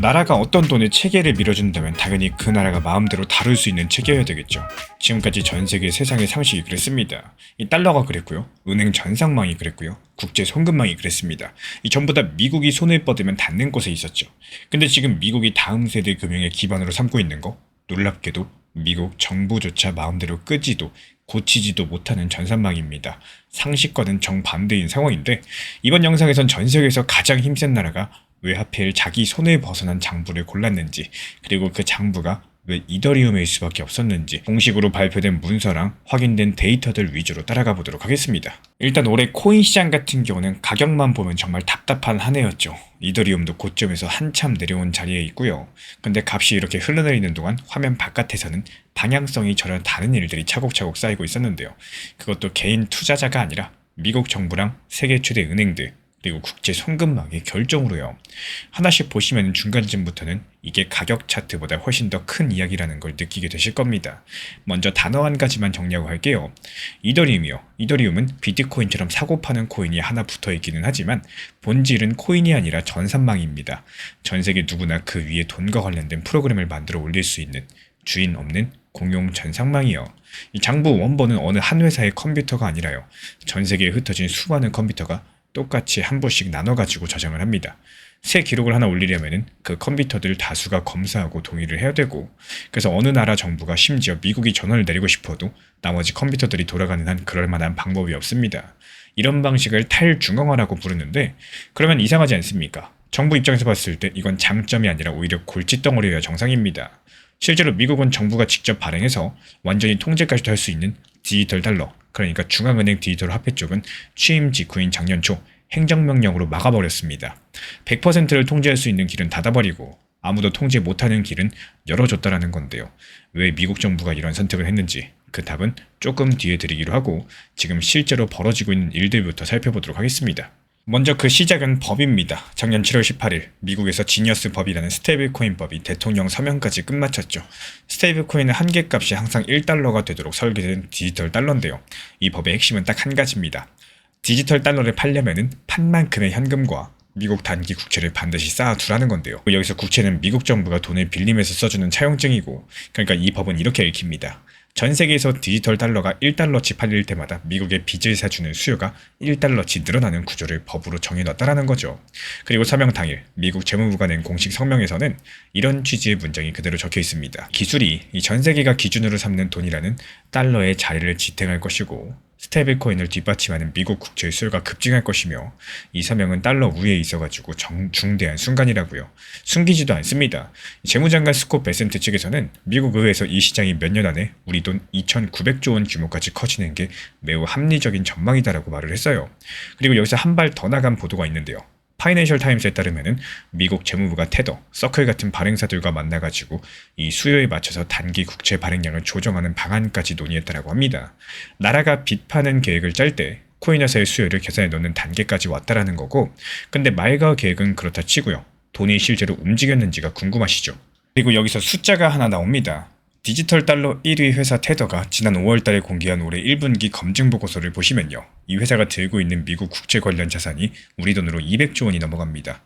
나라가 어떤 돈의 체계를 밀어준다면 당연히 그 나라가 마음대로 다룰 수 있는 체계여야 되겠죠. 지금까지 전 세계 세상의 상식이 그랬습니다. 이 달러가 그랬고요. 은행 전상망이 그랬고요. 국제 송금망이 그랬습니다. 이 전부 다 미국이 손을 뻗으면 닿는 곳에 있었죠. 근데 지금 미국이 다음 세대 금융의 기반으로 삼고 있는 거, 놀랍게도 미국 정부조차 마음대로 끄지도 고치지도 못하는 전산망입니다. 상식과는 정반대인 상황인데, 이번 영상에선 전 세계에서 가장 힘센 나라가 왜 하필 자기 손을 벗어난 장부를 골랐는지, 그리고 그 장부가 왜 이더리움일 수밖에 없었는지 공식으로 발표된 문서랑 확인된 데이터들 위주로 따라가 보도록 하겠습니다. 일단 올해 코인 시장 같은 경우는 가격만 보면 정말 답답한 한 해였죠. 이더리움도 고점에서 한참 내려온 자리에 있고요. 근데 값이 이렇게 흘러내리는 동안 화면 바깥에서는 방향성이 전혀 다른 일들이 차곡차곡 쌓이고 있었는데요. 그것도 개인 투자자가 아니라 미국 정부랑 세계 최대 은행들, 그리고 국제 송금망의 결정으로요. 하나씩 보시면 중간쯤부터는 이게 가격 차트보다 훨씬 더 큰 이야기라는 걸 느끼게 되실 겁니다. 먼저 단어 한 가지만 정리하고 할게요. 이더리움이요. 이더리움은 비트코인처럼 사고 파는 코인이 하나 붙어 있기는 하지만 본질은 코인이 아니라 전산망입니다. 전 세계 누구나 그 위에 돈과 관련된 프로그램을 만들어 올릴 수 있는 주인 없는 공용 전상망이요. 이 장부 원본은 어느 한 회사의 컴퓨터가 아니라요. 전 세계에 흩어진 수많은 컴퓨터가 똑같이 한 부씩 나눠가지고 저장을 합니다. 새 기록을 하나 올리려면은 그 컴퓨터들 다수가 검사하고 동의를 해야 되고, 그래서 어느 나라 정부가 심지어 미국이 전원을 내리고 싶어도 나머지 컴퓨터들이 돌아가는 한 그럴 만한 방법이 없습니다. 이런 방식을 탈중앙화라고 부르는데, 그러면 이상하지 않습니까? 정부 입장에서 봤을 때 이건 장점이 아니라 오히려 골칫덩어리여야 정상입니다. 실제로 미국은 정부가 직접 발행해서 완전히 통제까지도 할 수 있는 디지털 달러, 그러니까 중앙은행 디지털 화폐 쪽은 취임 직후인 작년 초 행정명령으로 막아버렸습니다. 100%를 통제할 수 있는 길은 닫아버리고 아무도 통제 못하는 길은 열어줬다라는 건데요. 왜 미국 정부가 이런 선택을 했는지 그 답은 조금 뒤에 드리기로 하고, 지금 실제로 벌어지고 있는 일들부터 살펴보도록 하겠습니다. 먼저 그 시작은 법입니다. 작년 7월 18일 미국에서 지니어스 법이라는 스테이블코인 법이 대통령 서명까지 끝마쳤죠. 스테이블코인은 한 개 값이 항상 1달러가 되도록 설계된 디지털 달러인데요. 이 법의 핵심은 딱 한 가지입니다. 디지털 달러를 팔려면은 판만큼의 현금과 미국 단기 국채를 반드시 쌓아두라는 건데요. 여기서 국채는 미국 정부가 돈을 빌리면서 써주는 차용증이고, 그러니까 이 법은 이렇게 읽힙니다. 전 세계에서 디지털 달러가 1달러치 팔릴 때마다 미국의 빚을 사주는 수요가 1달러치 늘어나는 구조를 법으로 정해놨다라는 거죠. 그리고 서명 당일 미국 재무부가 낸 공식 성명에서는 이런 취지의 문장이 그대로 적혀 있습니다. 기술이 이 전 세계가 기준으로 삼는 돈이라는 달러의 자리를 지탱할 것이고, 스테이블코인을 뒷받침하는 미국 국채의 수요가 급증할 것이며, 이 서명은 달러 위에 있어가지고 중대한 순간이라고요. 숨기지도 않습니다. 재무장관 스콧 베센트 측에서는 미국 의회에서 이 시장이 몇 년 안에 우리 돈 2,900조 원 규모까지 커지는 게 매우 합리적인 전망이다라고 말을 했어요. 그리고 여기서 한 발 더 나간 보도가 있는데요. 파이낸셜 타임스에 따르면은 미국 재무부가 테더, 서클 같은 발행사들과 만나가지고 이 수요에 맞춰서 단기 국채 발행량을 조정하는 방안까지 논의했다라고 합니다. 나라가 빚 파는 계획을 짤 때 코인화사의 수요를 계산해 넣는 단계까지 왔다라는 거고, 근데 말과 계획은 그렇다 치고요. 돈이 실제로 움직였는지가 궁금하시죠? 그리고 여기서 숫자가 하나 나옵니다. 디지털 달러 1위 회사 테더가 지난 5월달에 공개한 올해 1분기 검증 보고서를 보시면요. 이 회사가 들고 있는 미국 국채 관련 자산이 우리 돈으로 200조 원이 넘어갑니다.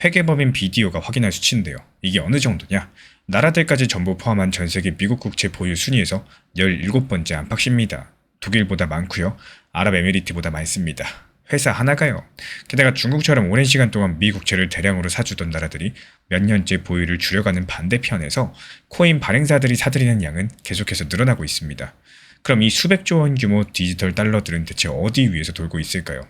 회계법인 BDO가 확인할 수치인데요. 이게 어느 정도냐? 나라들까지 전부 포함한 전 세계 미국 국채 보유 순위에서 17번째 안팎입니다. 독일보다 많고요. 아랍에미리트보다 많습니다. 회사 하나가요. 게다가 중국처럼 오랜 시간 동안 미 국채를 대량으로 사주던 나라들이 몇 년째 보유를 줄여가는 반대편에서 코인 발행사들이 사들이는 양은 계속해서 늘어나고 있습니다. 그럼 이 수백조 원 규모 디지털 달러들은 대체 어디 위에서 돌고 있을까요?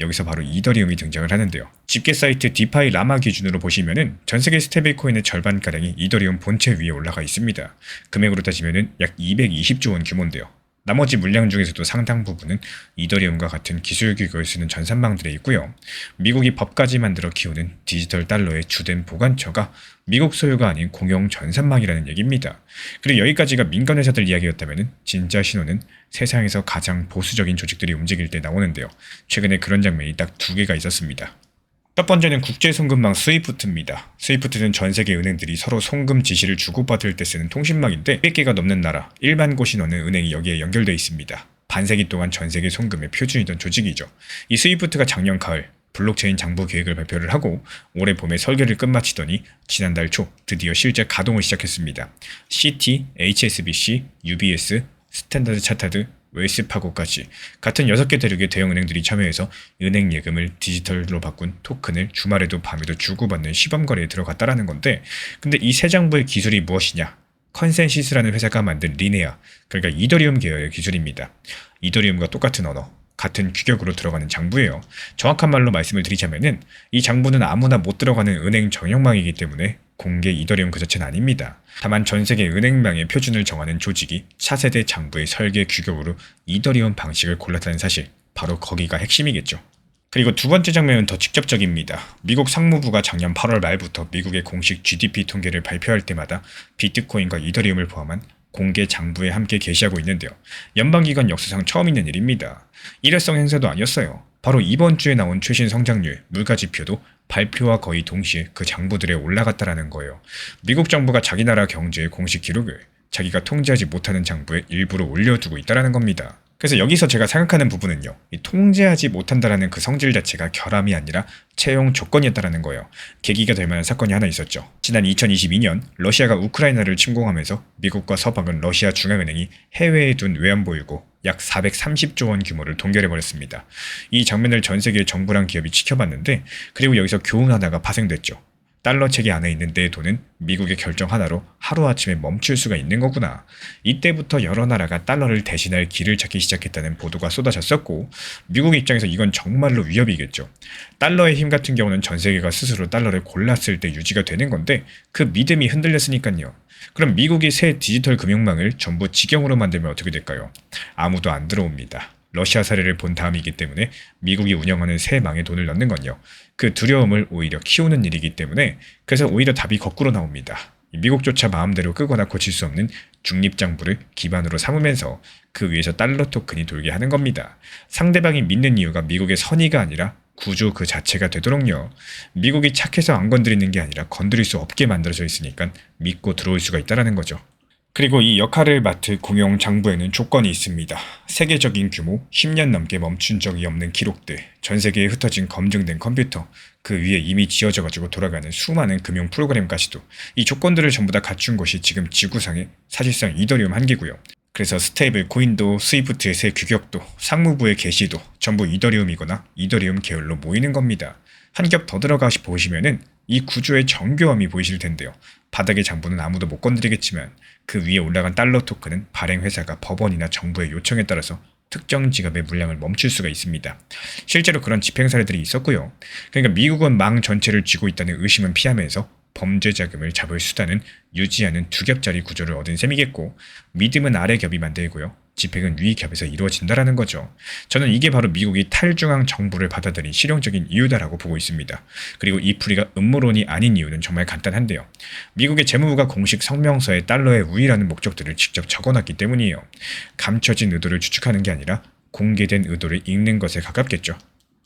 여기서 바로 이더리움이 등장을 하는데요. 집계 사이트 디파이 라마 기준으로 보시면은 전 세계 스테이블코인의 절반가량이 이더리움 본체 위에 올라가 있습니다. 금액으로 따지면은 약 220조 원 규모인데요. 나머지 물량 중에서도 상당 부분은 이더리움과 같은 기술 규격을 쓰는 전산망들에 있고요. 미국이 법까지 만들어 키우는 디지털 달러의 주된 보관처가 미국 소유가 아닌 공용 전산망이라는 얘기입니다. 그리고 여기까지가 민간 회사들 이야기였다면 진짜 신호는 세상에서 가장 보수적인 조직들이 움직일 때 나오는데요. 최근에 그런 장면이 딱 두 개가 있었습니다. 첫 번째는 국제 송금망 스위프트입니다. 스위프트는 전 세계 은행들이 서로 송금 지시를 주고받을 때 쓰는 통신망인데 100개가 넘는 나라, 1만 곳이 넘는 은행이 여기에 연결되어 있습니다. 반세기 동안 전 세계 송금의 표준이던 조직이죠. 이 스위프트가 작년 가을 블록체인 장부 계획을 발표를 하고 올해 봄에 설계를 끝마치더니 지난달 초 드디어 실제 가동을 시작했습니다. CT, HSBC, UBS, 스탠다드 차타드, 웰스파고까지 같은 6개 대륙의 대형 은행들이 참여해서 은행 예금을 디지털로 바꾼 토큰을 주말에도 밤에도 주고받는 시범 거래에 들어갔다라는 건데, 근데 이 새 장부의 기술이 무엇이냐? 컨센시스라는 회사가 만든 리네아, 그러니까 이더리움 계열의 기술입니다. 이더리움과 똑같은 언어, 같은 규격으로 들어가는 장부예요. 정확한 말로 말씀을 드리자면은 이 장부는 아무나 못 들어가는 은행 정형망이기 때문에 공개 이더리움 그 자체는 아닙니다. 다만 전 세계 은행망의 표준을 정하는 조직이 차세대 장부의 설계 규격으로 이더리움 방식을 골랐다는 사실, 바로 거기가 핵심이겠죠. 그리고 두 번째 장면은 더 직접적입니다. 미국 상무부가 작년 8월 말부터 미국의 공식 GDP 통계를 발표할 때마다 비트코인과 이더리움을 포함한 공개 장부에 함께 게시하고 있는데요. 연방기관 역사상 처음 있는 일입니다. 일회성 행사도 아니었어요. 바로 이번 주에 나온 최신 성장률, 물가지표도 발표와 거의 동시에 그 장부들에 올라갔다라는 거예요. 미국 정부가 자기 나라 경제의 공식 기록을 자기가 통제하지 못하는 장부에 일부러 올려두고 있다는 겁니다. 그래서 여기서 제가 생각하는 부분은요, 이 통제하지 못한다라는 그 성질 자체가 결함이 아니라 채용 조건이었다라는 거예요. 계기가 될 만한 사건이 하나 있었죠. 지난 2022년 러시아가 우크라이나를 침공하면서 미국과 서방은 러시아 중앙은행이 해외에 둔 외환보유고 약 430조 원 규모를 동결해버렸습니다. 이 장면을 전 세계의 정부랑 기업이 지켜봤는데, 그리고 여기서 교훈 하나가 파생됐죠. 달러 체계 안에 있는 내 돈은 미국의 결정 하나로 하루아침에 멈출 수가 있는 거구나. 이때부터 여러 나라가 달러를 대신할 길을 찾기 시작했다는 보도가 쏟아졌었고, 미국 입장에서 이건 정말로 위협이겠죠. 달러의 힘 같은 경우는 전 세계가 스스로 달러를 골랐을 때 유지가 되는 건데, 그 믿음이 흔들렸으니까요. 그럼 미국이 새 디지털 금융망을 전부 직영으로 만들면 어떻게 될까요? 아무도 안 들어옵니다. 러시아 사례를 본 다음이기 때문에 미국이 운영하는 새 망에 돈을 넣는 건요, 그 두려움을 오히려 키우는 일이기 때문에, 그래서 오히려 답이 거꾸로 나옵니다. 미국조차 마음대로 끄거나 고칠 수 없는 중립장부를 기반으로 삼으면서 그 위에서 달러 토큰이 돌게 하는 겁니다. 상대방이 믿는 이유가 미국의 선의가 아니라 구조 그 자체가 되도록요. 미국이 착해서 안 건드리는 게 아니라 건드릴 수 없게 만들어져 있으니까 믿고 들어올 수가 있다는 거죠. 그리고 이 역할을 맡을 공용 장부에는 조건이 있습니다. 세계적인 규모, 10년 넘게 멈춘 적이 없는 기록들, 전 세계에 흩어진 검증된 컴퓨터, 그 위에 이미 지어져 가지고 돌아가는 수많은 금융 프로그램까지도, 이 조건들을 전부 다 갖춘 것이 지금 지구상의 사실상 이더리움 한 개고요. 그래서 스테이블 코인도, 스위프트의 새 규격도, 상무부의 게시도 전부 이더리움이거나 이더리움 계열로 모이는 겁니다. 한 겹 더 들어가 보시면은 이 구조의 정교함이 보이실 텐데요. 바닥의 장부는 아무도 못 건드리겠지만 그 위에 올라간 달러 토큰은 발행 회사가 법원이나 정부의 요청에 따라서 특정 지갑의 물량을 멈출 수가 있습니다. 실제로 그런 집행 사례들이 있었고요. 그러니까 미국은 망 전체를 쥐고 있다는 의심은 피하면서 범죄 자금을 잡을 수단은 유지하는 두 겹짜리 구조를 얻은 셈이겠고, 믿음은 아래 겹이 만들고요, 집행은 위 겹에서 이루어진다라는 거죠. 저는 이게 바로 미국이 탈중앙 정부를 받아들인 실용적인 이유다라고 보고 있습니다. 그리고 이 풀이가 음모론이 아닌 이유는 정말 간단한데요. 미국의 재무부가 공식 성명서에 달러의 우위라는 목적들을 직접 적어놨기 때문이에요. 감춰진 의도를 추측하는 게 아니라 공개된 의도를 읽는 것에 가깝겠죠.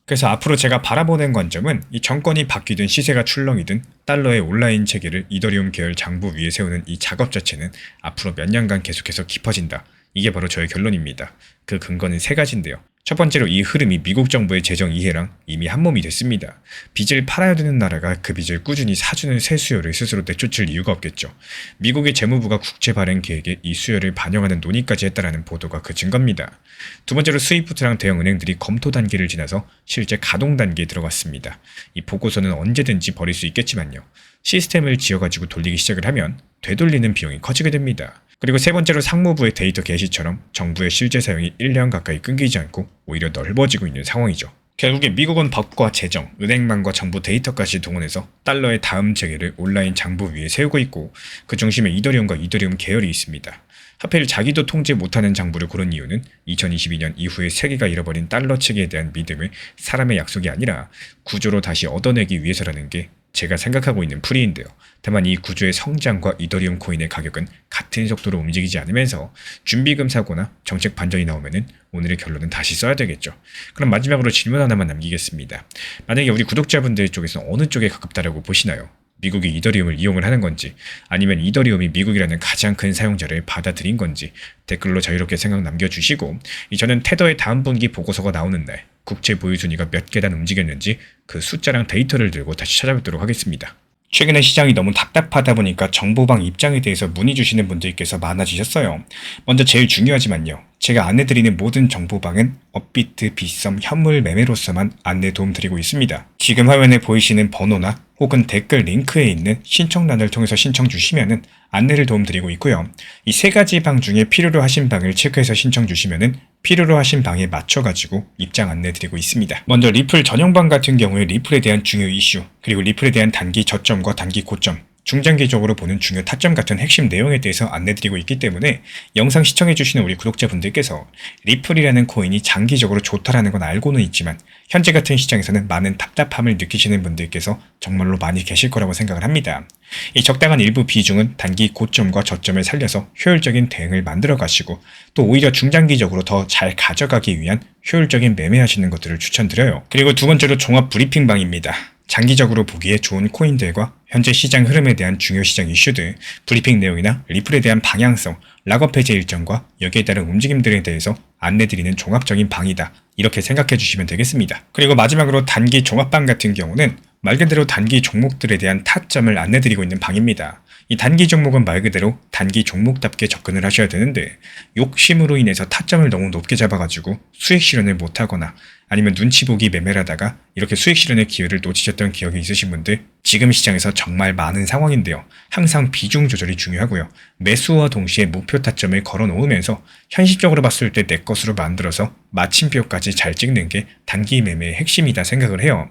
그래서 앞으로 제가 바라보는 관점은 이 정권이 바뀌든 시세가 출렁이든 달러의 온라인 체계를 이더리움 계열 장부 위에 세우는 이 작업 자체는 앞으로 몇 년간 계속해서 깊어진다. 이게 바로 저의 결론입니다. 그 근거는 세 가지인데요. 첫 번째로 이 흐름이 미국 정부의 재정 이해랑 이미 한몸이 됐습니다. 빚을 팔아야 되는 나라가 그 빚을 꾸준히 사주는 새 수요를 스스로 내쫓을 이유가 없겠죠. 미국의 재무부가 국채 발행 계획에 이 수요를 반영하는 논의까지 했다라는 보도가 그 증거입니다. 두 번째로 스위프트랑 대형 은행들이 검토 단계를 지나서 실제 가동 단계에 들어갔습니다. 이 보고서는 언제든지 버릴 수 있겠지만요. 시스템을 지어가지고 돌리기 시작을 하면 되돌리는 비용이 커지게 됩니다. 그리고 세 번째로 상무부의 데이터 게시처럼 정부의 실제 사용이 1년 가까이 끊기지 않고 오히려 넓어지고 있는 상황이죠. 결국에 미국은 법과 재정, 은행망과 정부 데이터까지 동원해서 달러의 다음 체계를 온라인 장부 위에 세우고 있고, 그 중심에 이더리움과 이더리움 계열이 있습니다. 하필 자기도 통제 못하는 장부를 고른 이유는 2022년 이후에 세계가 잃어버린 달러 체계에 대한 믿음을 사람의 약속이 아니라 구조로 다시 얻어내기 위해서라는 게 제가 생각하고 있는 풀이인데요. 다만 이 구조의 성장과 이더리움 코인의 가격은 같은 속도로 움직이지 않으면서 준비금 사고나 정책 반전이 나오면은 오늘의 결론은 다시 써야 되겠죠. 그럼 마지막으로 질문 하나만 남기겠습니다. 만약에 우리 구독자분들 쪽에서 어느 쪽에 가깝다라고 보시나요? 미국이 이더리움을 이용을 하는 건지, 아니면 이더리움이 미국이라는 가장 큰 사용자를 받아들인 건지 댓글로 자유롭게 생각 남겨주시고, 저는 테더의 다음 분기 보고서가 나오는 날 국채 보유 순위가 몇 계단 움직였는지 그 숫자랑 데이터를 들고 다시 찾아뵙도록 하겠습니다. 최근에 시장이 너무 답답하다 보니까 정보방 입장에 대해서 문의 주시는 분들께서 많아지셨어요. 먼저 제일 중요하지만요. 제가 안내드리는 모든 정보방은 업비트, 빗썸, 현물 매매로서만 안내 도움드리고 있습니다. 지금 화면에 보이시는 번호나 혹은 댓글 링크에 있는 신청란을 통해서 신청 주시면은 안내를 도움드리고 있고요. 이 세 가지 방 중에 필요로 하신 방을 체크해서 신청 주시면은 필요로 하신 방에 맞춰가지고 입장 안내드리고 있습니다. 먼저 리플 전용방 같은 경우에 리플에 대한 중요 이슈, 그리고 리플에 대한 단기 저점과 단기 고점, 중장기적으로 보는 중요 타점 같은 핵심 내용에 대해서 안내드리고 있기 때문에 영상 시청해주시는 우리 구독자분들께서 리플이라는 코인이 장기적으로 좋다라는 건 알고는 있지만 현재 같은 시장에서는 많은 답답함을 느끼시는 분들께서 정말로 많이 계실 거라고 생각을 합니다. 이 적당한 일부 비중은 단기 고점과 저점을 살려서 효율적인 대응을 만들어 가시고 또 오히려 중장기적으로 더 잘 가져가기 위한 효율적인 매매하시는 것들을 추천드려요. 그리고 두 번째로 종합 브리핑방입니다. 장기적으로 보기에 좋은 코인들과 현재 시장 흐름에 대한 중요 시장 이슈들, 브리핑 내용이나 리플에 대한 방향성, 락업 해제 일정과 여기에 따른 움직임들에 대해서 안내드리는 종합적인 방이다. 이렇게 생각해 주시면 되겠습니다. 그리고 마지막으로 단기 종합방 같은 경우는 말 그대로 단기 종목들에 대한 타점을 안내드리고 있는 방입니다. 이 단기 종목은 말 그대로 단기 종목답게 접근을 하셔야 되는데 욕심으로 인해서 타점을 너무 높게 잡아가지고 수익 실현을 못하거나 아니면 눈치 보기 매매를 하다가 이렇게 수익 실현의 기회를 놓치셨던 기억이 있으신 분들 지금 시장에서 정말 많은 상황인데요. 항상 비중 조절이 중요하고요. 매수와 동시에 목표 타점을 걸어 놓으면서 현실적으로 봤을 때 내 것으로 만들어서 마침표까지 잘 찍는 게 단기 매매의 핵심이다 생각을 해요.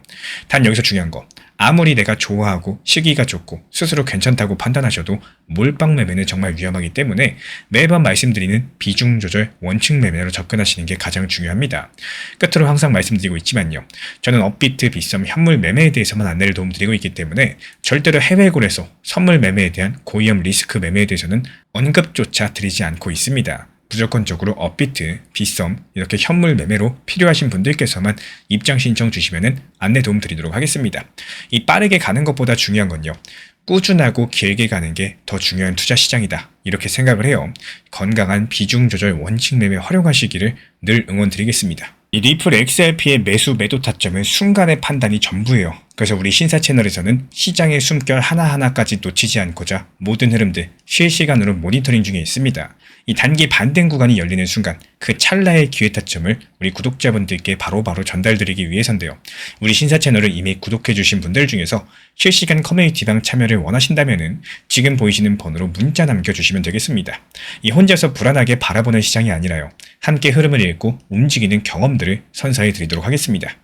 단 여기서 중요한 거. 아무리 내가 좋아하고 시기가 좋고 스스로 괜찮다고 판단하셔도 몰빵 매매는 정말 위험하기 때문에 매번 말씀드리는 비중 조절 원칙 매매로 접근하시는 게 가장 중요합니다. 끝으로 항상 말씀드리고 있지만요. 저는 업비트, 빗썸, 현물 매매에 대해서만 안내를 도움드리고 있기 때문에 절대로 해외골에서 선물 매매에 대한 고위험 리스크 매매에 대해서는 언급조차 드리지 않고 있습니다. 무조건적으로 업비트, 빗썸 이렇게 현물 매매로 필요하신 분들께서만 입장 신청 주시면은 안내 도움 드리도록 하겠습니다. 이 빠르게 가는 것보다 중요한 건요. 꾸준하고 길게 가는 게 더 중요한 투자 시장이다. 이렇게 생각을 해요. 건강한 비중 조절 원칙 매매 활용하시기를 늘 응원드리겠습니다. 이 리플 XRP의 매수 매도 타점은 순간의 판단이 전부예요. 그래서 우리 신사 채널에서는 시장의 숨결 하나하나까지 놓치지 않고자 모든 흐름들 실시간으로 모니터링 중에 있습니다. 이 단기 반등 구간이 열리는 순간 그 찰나의 기회 타점을 우리 구독자분들께 바로바로 전달드리기 위해서인데요. 우리 신사 채널을 이미 구독해주신 분들 중에서 실시간 커뮤니티방 참여를 원하신다면 지금 보이시는 번호로 문자 남겨주시면 되겠습니다. 이 혼자서 불안하게 바라보는 시장이 아니라요. 함께 흐름을 읽고 움직이는 경험들을 선사해 드리도록 하겠습니다.